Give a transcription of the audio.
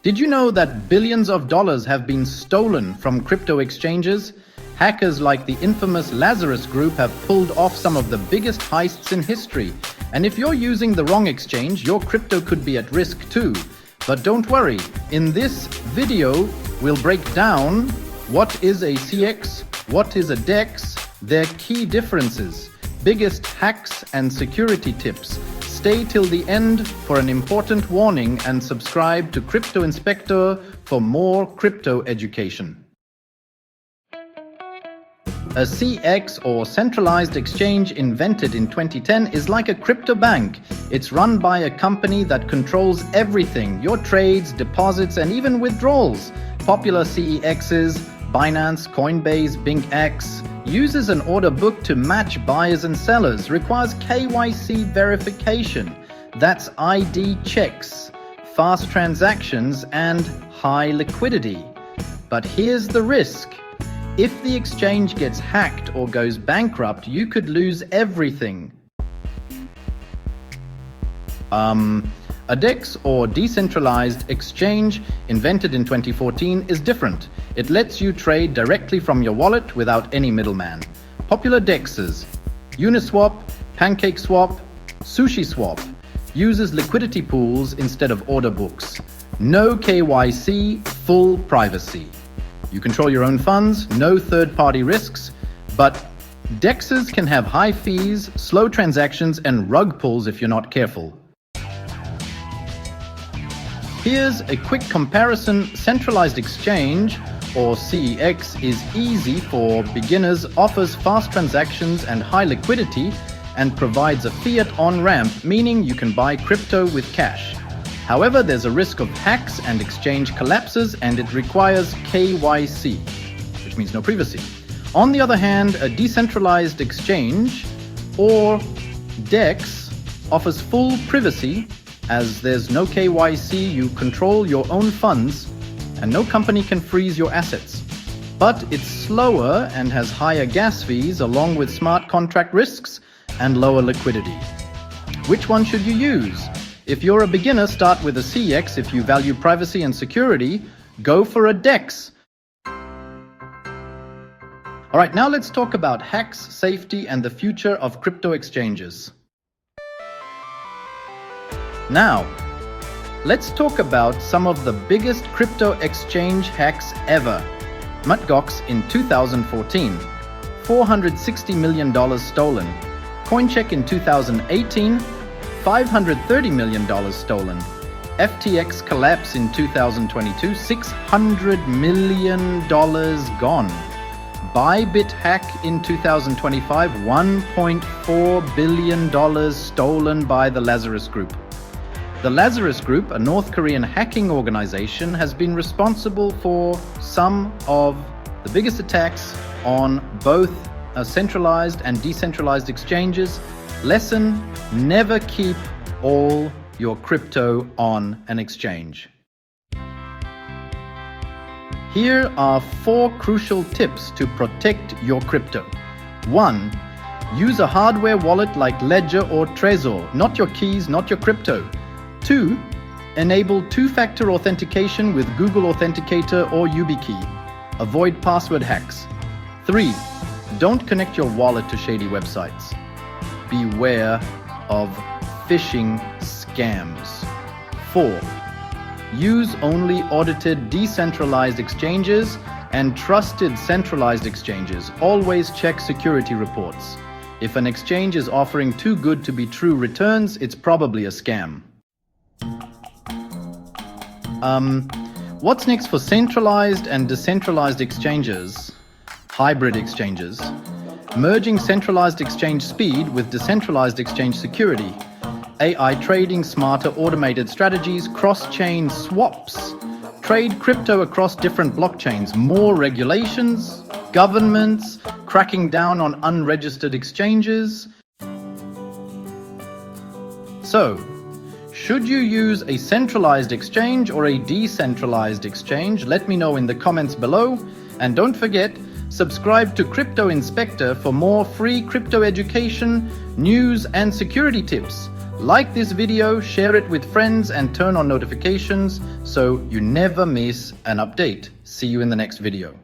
Did you know that billions of dollars have been stolen from crypto exchanges? Hackers like the infamous Lazarus Group have pulled off some of the biggest heists in history. And if you're using the wrong exchange, your crypto could be at risk too. But don't worry, in this video, we'll break down what is a CEX, what is a DEX, their key differences, biggest hacks and security tips. Stay till the end for an important warning and subscribe to Crypto Inspector for more crypto education. A CEX or centralized exchange invented in 2010 is like a crypto bank. It's run by a company that controls everything, your trades, deposits, and even withdrawals. Popular CEXs, Binance, Coinbase, BingX, uses an order book to match buyers and sellers, requires KYC verification, that's ID checks, fast transactions, and high liquidity. But here's the risk. If the exchange gets hacked or goes bankrupt, you could lose everything. A DEX or Decentralized exchange invented in 2014 is different. It lets you trade directly from your wallet without any middleman. Popular DEXs: Uniswap, PancakeSwap, SushiSwap, uses liquidity pools instead of order books. No KYC, full privacy. You control your own funds, no third-party risks, but DEXs can have high fees, slow transactions, and rug pulls if you're not careful. Here's a quick comparison. Centralized exchange, or CEX, is easy for beginners, offers fast transactions and high liquidity, and provides a fiat on-ramp, meaning you can buy crypto with cash. However, there's a risk of hacks and exchange collapses, and it requires KYC, which means no privacy. On the other hand, a decentralized exchange, or DEX, offers full privacy. As there's no KYC, you control your own funds, and no company can freeze your assets. But it's slower and has higher gas fees, along with smart contract risks and lower liquidity. Which one should you use? If you're a beginner, start with a CEX. If you value privacy and security, go for a DEX. All right, now let's talk about hacks, safety, and the future of crypto exchanges. Now, let's talk about some of the biggest crypto exchange hacks ever. Mt. Gox in 2014, $460 million stolen. Coincheck in 2018, $530 million stolen. FTX collapse in 2022, $600 million gone. Bybit hack in 2025, $1.4 billion stolen by the Lazarus Group. The Lazarus Group, a North Korean hacking organization, has been responsible for some of the biggest attacks on both centralized and decentralized exchanges. Lesson: never keep all your crypto on an exchange. Here are 4 crucial tips to protect your crypto. 1. Use a hardware wallet like Ledger or Trezor, not your keys, not your crypto. 2. Enable 2-factor authentication with Google Authenticator or YubiKey. Avoid password hacks. 3. Don't connect your wallet to shady websites. Beware of phishing scams. 4. Use only audited decentralized exchanges and trusted centralized exchanges. Always check security reports. If an exchange is offering too good to be true returns, it's probably a scam. What's next for centralized and decentralized exchanges? Hybrid exchanges. Merging centralized exchange speed with decentralized exchange security. AI trading, smarter automated strategies, cross-chain swaps. Trade crypto across different blockchains. More regulations. Governments cracking down on unregistered exchanges. So, should you use a centralized exchange or a decentralized exchange? Let me know in the comments below. And don't forget, subscribe to Crypto Inspector for more free crypto education, news, and security tips. Like this video, share it with friends and turn on notifications so you never miss an update. See you in the next video.